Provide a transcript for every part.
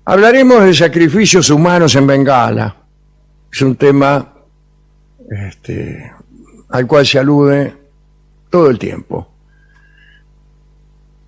Hablaremos de sacrificios humanos en Bengala. Es un tema al cual se alude todo el tiempo.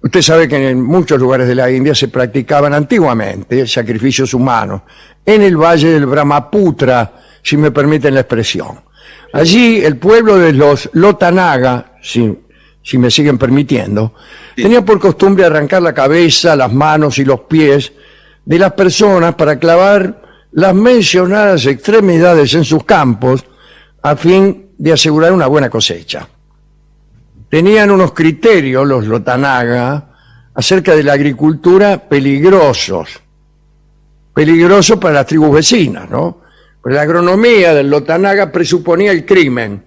Usted sabe que en muchos lugares de la India se practicaban antiguamente sacrificios humanos, en el valle del Brahmaputra, si me permiten la expresión. Allí el pueblo de los Lotanaga, si me siguen permitiendo, tenía por costumbre arrancar la cabeza, las manos y los pies de las personas para clavar las mencionadas extremidades en sus campos a fin de asegurar una buena cosecha. Tenían unos criterios, los Lotanaga, acerca de la agricultura peligrosos para las tribus vecinas, ¿no? Pues la agronomía del Lotanaga presuponía el crimen,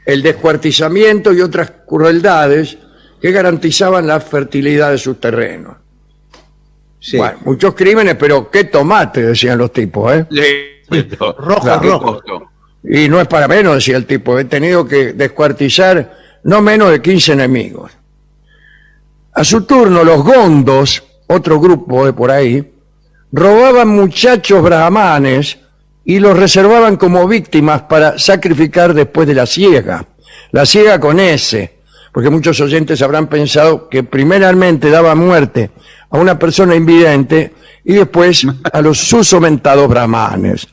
el descuartizamiento y otras crueldades que garantizaban la fertilidad de sus terrenos. Sí. Bueno, muchos crímenes, pero qué tomate, decían los tipos, ¿eh? Rojo, Claro. rojo. Y no es para menos, decía el tipo, he tenido que descuartizar no menos de 15 enemigos. A su turno, los gondos, otro grupo de por ahí, robaban muchachos brahmanes y los reservaban como víctimas para sacrificar después de la siega con S, porque muchos oyentes habrán pensado que primeramente daba muerte a una persona invidente y después a los susomentados brahmanes.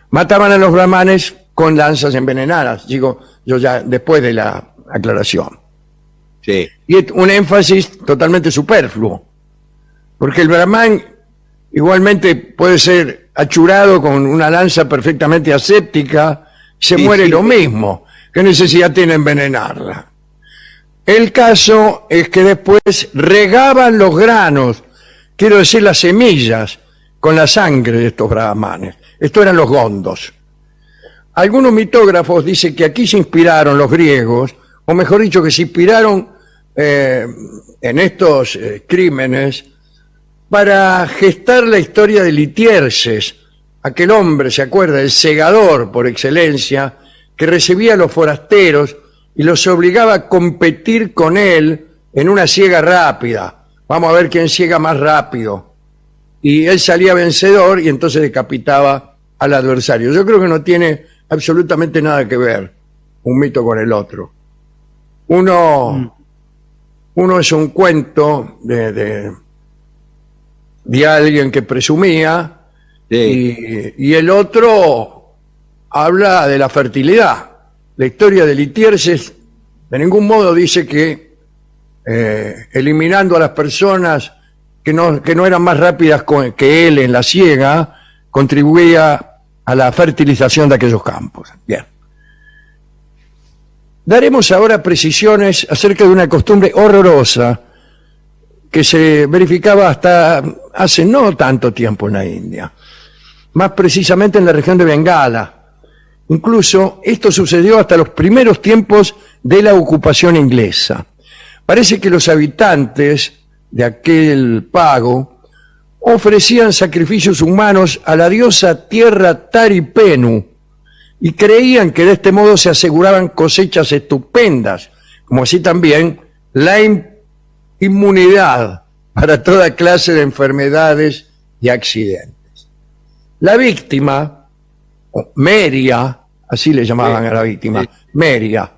Mataban a los brahmanes con lanzas envenenadas, digo yo ya después de la aclaración. Sí. Y un énfasis totalmente superfluo, porque el brahman igualmente puede ser achurado con una lanza perfectamente aséptica, se muere lo mismo. ¿Qué necesidad tiene envenenarla? El caso es que después regaban los granos, quiero decir las semillas, con la sangre de estos brahmanes. Estos eran los gondos. Algunos mitógrafos dicen que aquí se inspiraron los griegos, o mejor dicho, que se inspiraron en estos crímenes para gestar la historia de Litierses, aquel hombre, ¿se acuerda?, el segador por excelencia, que recibía a los forasteros y los obligaba a competir con él en una siega rápida. Vamos a ver quién siega más rápido. Y él salía vencedor y entonces decapitaba al adversario. Yo creo que no tiene absolutamente nada que ver un mito con el otro. Uno es un cuento de alguien que presumía, Sí. y el otro habla de la fertilidad. La historia de Litierses de ningún modo dice que eliminando a las personas que no eran más rápidas que él en la siega, contribuía a la fertilización de aquellos campos. Bien. Daremos ahora precisiones acerca de una costumbre horrorosa que se verificaba hasta hace no tanto tiempo en la India, más precisamente en la región de Bengala. Incluso esto sucedió hasta los primeros tiempos de la ocupación inglesa. Parece que los habitantes de aquel pago ofrecían sacrificios humanos a la diosa tierra Taripenu y creían que de este modo se aseguraban cosechas estupendas, como así también la inmunidad para toda clase de enfermedades y accidentes. La víctima, o Meria, así le llamaban a la víctima, Meria,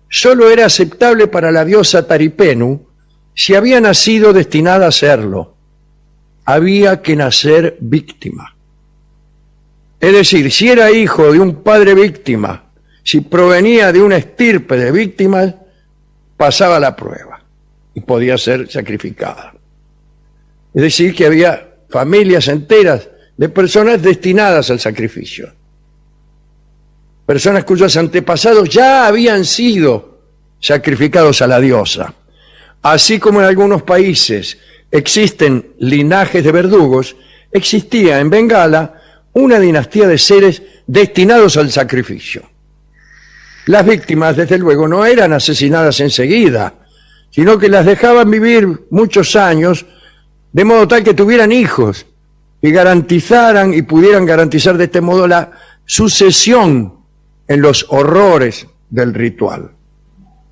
solo era aceptable para la diosa Taripenu si había nacido destinada a serlo. Había que nacer víctima. Es decir, si era hijo de un padre víctima, si provenía de una estirpe de víctimas, pasaba la prueba y podía ser sacrificada. Es decir, que había familias enteras de personas destinadas al sacrificio. Personas cuyos antepasados ya habían sido sacrificados a la diosa. Así como en algunos países existen linajes de verdugos, existía en Bengala una dinastía de seres destinados al sacrificio. Las víctimas, desde luego, no eran asesinadas enseguida, sino que las dejaban vivir muchos años, de modo tal que tuvieran hijos y garantizaran y pudieran garantizar de este modo la sucesión en los horrores del ritual.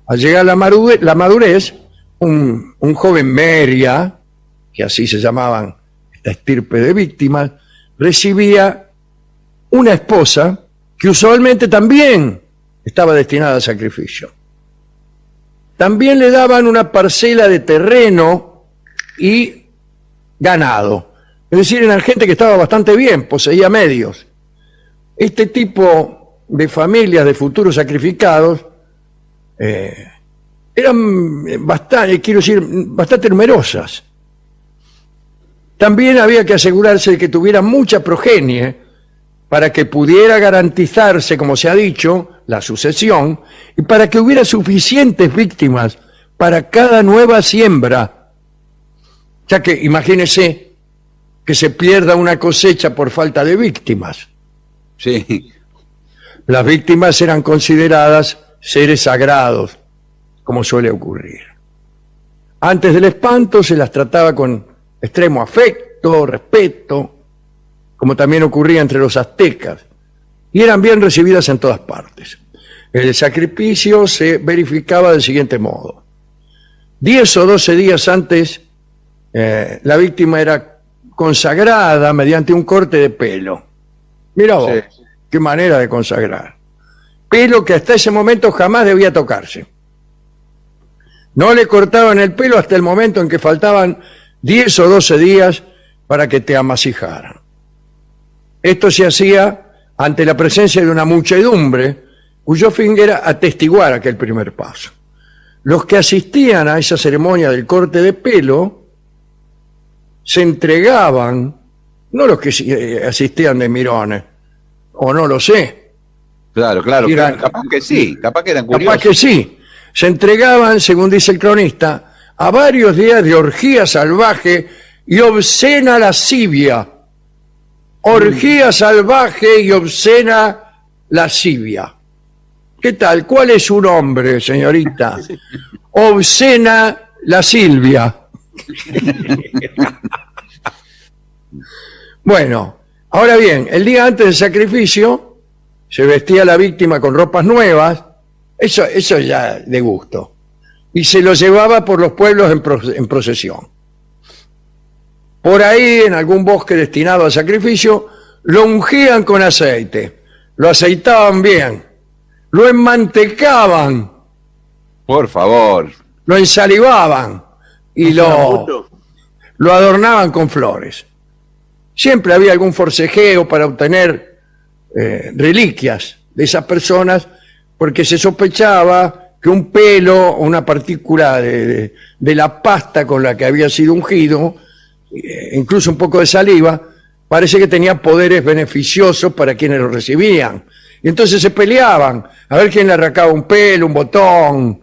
Al llegar a la madurez, un joven Meria, que así se llamaban la estirpe de víctimas, recibía una esposa que usualmente también estaba destinada al sacrificio. También le daban una parcela de terreno y ganado. Es decir, eran gente que estaba bastante bien, poseía medios. Este tipo de familias de futuros sacrificados eran bastante numerosas. También había que asegurarse de que tuviera mucha progenie para que pudiera garantizarse, como se ha dicho, la sucesión, y para que hubiera suficientes víctimas para cada nueva siembra. Ya que imagínese que se pierda una cosecha por falta de víctimas. Sí. Las víctimas eran consideradas seres sagrados, como suele ocurrir. Antes del espanto se las trataba con extremo afecto, respeto, como también ocurría entre los aztecas, y eran bien recibidas en todas partes. El sacrificio se verificaba del siguiente modo. 10 o 12 días antes, la víctima era consagrada mediante un corte de pelo. Mira vos, sí, qué manera de consagrar. Pelo que hasta ese momento jamás debía tocarse. No le cortaban el pelo hasta el momento en que faltaban 10 o 12 días para que te amasijaran. Esto se hacía ante la presencia de una muchedumbre cuyo fin era atestiguar aquel primer paso. Los que asistían a esa ceremonia del corte de pelo se entregaban, no los que asistían de mirones, o no lo sé. Claro, capaz que sí, capaz que eran curiosos. Capaz que sí. Se entregaban, según dice el cronista, a varios días de orgía salvaje y obscena lascivia. Orgía salvaje y obscena lascivia. ¿Qué tal? ¿Cuál es su nombre, señorita? Obscena la Silvia. Bueno, ahora bien, el día antes del sacrificio se vestía la víctima con ropas nuevas, eso ya de gusto, y se lo llevaba por los pueblos en procesión. Por ahí, en algún bosque destinado al sacrificio, lo ungían con aceite, lo aceitaban bien, lo enmantecaban. Por favor. Lo ensalivaban y lo adornaban con flores. Siempre había algún forcejeo para obtener reliquias de esas personas, porque se sospechaba que un pelo o una partícula de la pasta con la que había sido ungido, incluso un poco de saliva, parece que tenía poderes beneficiosos para quienes lo recibían. Y entonces se peleaban a ver quién le arrancaba un pelo, un botón.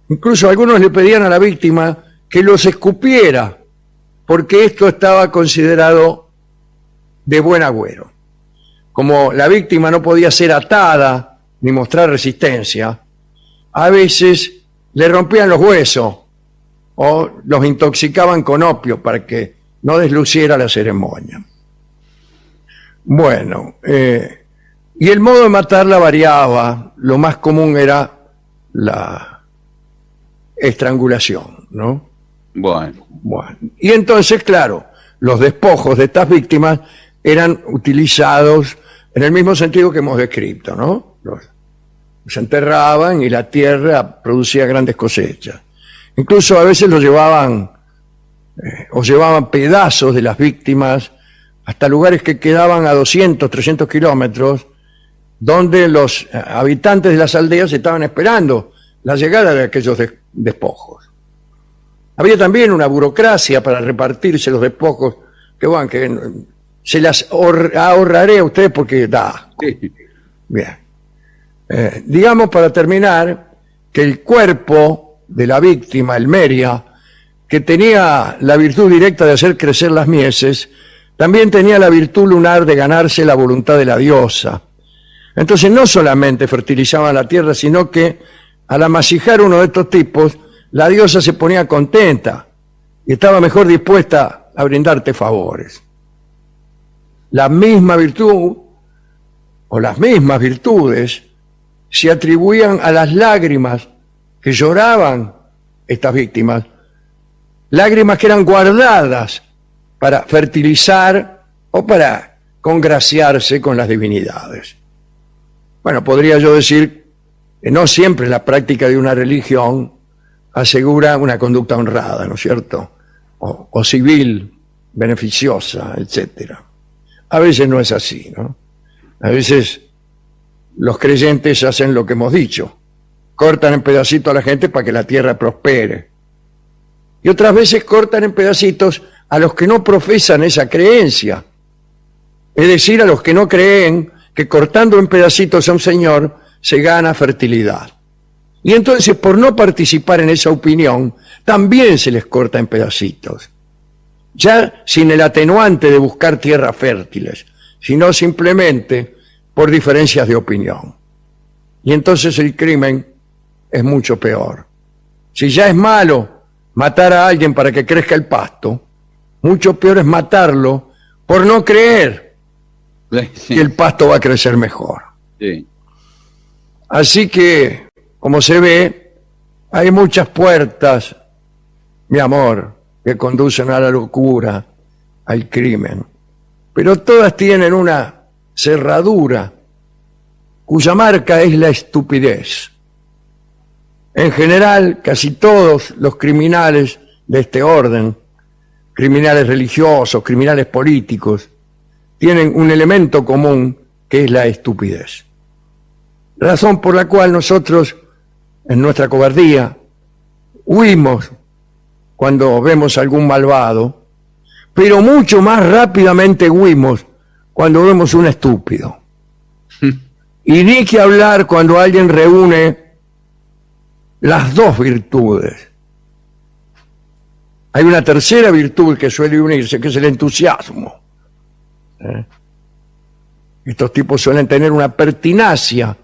Incluso algunos le pedían a la víctima que los escupiera, porque esto estaba considerado de buen agüero. Como la víctima no podía ser atada ni mostrar resistencia, a veces le rompían los huesos o los intoxicaban con opio para que no desluciera la ceremonia. Bueno, y el modo de matarla variaba. Lo más común era la estrangulación, ¿no? Bueno. Y entonces, claro, los despojos de estas víctimas eran utilizados en el mismo sentido que hemos descrito, ¿no? Los enterraban y la tierra producía grandes cosechas. Incluso a veces los llevaban, o llevaban pedazos de las víctimas hasta lugares que quedaban a 200, 300 kilómetros, donde los habitantes de las aldeas estaban esperando la llegada de aquellos despojos. Había también una burocracia para repartirse los despojos, que bueno, que se las ahorraré a ustedes porque da. Sí. Bien. Digamos, para terminar, que el cuerpo de la víctima, el meria, que tenía la virtud directa de hacer crecer las mieses, también tenía la virtud lunar de ganarse la voluntad de la diosa. Entonces no solamente fertilizaban la tierra, sino que al amasijar uno de estos tipos, la diosa se ponía contenta y estaba mejor dispuesta a brindarte favores. La misma virtud, o las mismas virtudes, se atribuían a las lágrimas que lloraban estas víctimas, lágrimas que eran guardadas para fertilizar o para congraciarse con las divinidades. Bueno, podría yo decir que no siempre la práctica de una religión asegura una conducta honrada, ¿no es cierto? O civil, beneficiosa, etcétera. A veces no es así, ¿no? A veces los creyentes hacen lo que hemos dicho, cortan en pedacitos a la gente para que la tierra prospere. Y otras veces cortan en pedacitos a los que no profesan esa creencia, es decir, a los que no creen que cortando en pedacitos a un señor se gana fertilidad. Y entonces, por no participar en esa opinión, también se les corta en pedacitos, ya sin el atenuante de buscar tierras fértiles, sino simplemente por diferencias de opinión. Y entonces el crimen es mucho peor. Si ya es malo matar a alguien para que crezca el pasto, mucho peor es matarlo por no creer Sí. que el pasto va a crecer mejor. Sí. Así que, como se ve, hay muchas puertas, mi amor, que conducen a la locura, al crimen. Pero todas tienen una cerradura cuya marca es la estupidez. En general, casi todos los criminales de este orden, criminales religiosos, criminales políticos, tienen un elemento común que es la estupidez. Razón por la cual nosotros, en nuestra cobardía, huimos cuando vemos algún malvado, pero mucho más rápidamente huimos cuando vemos un estúpido. Y ni que hablar cuando alguien reúne las dos virtudes. Hay una tercera virtud que suele unirse, que es el entusiasmo. Estos tipos suelen tener una pertinacia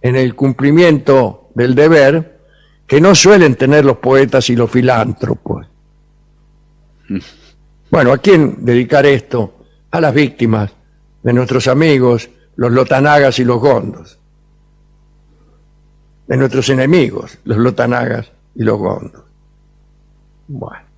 en el cumplimiento del deber que no suelen tener los poetas y los filántropos. Bueno, ¿a quién dedicar esto? A las víctimas de nuestros amigos, los lotanagas y los gondos. De nuestros enemigos, los lotanagas y los gondos. Bueno.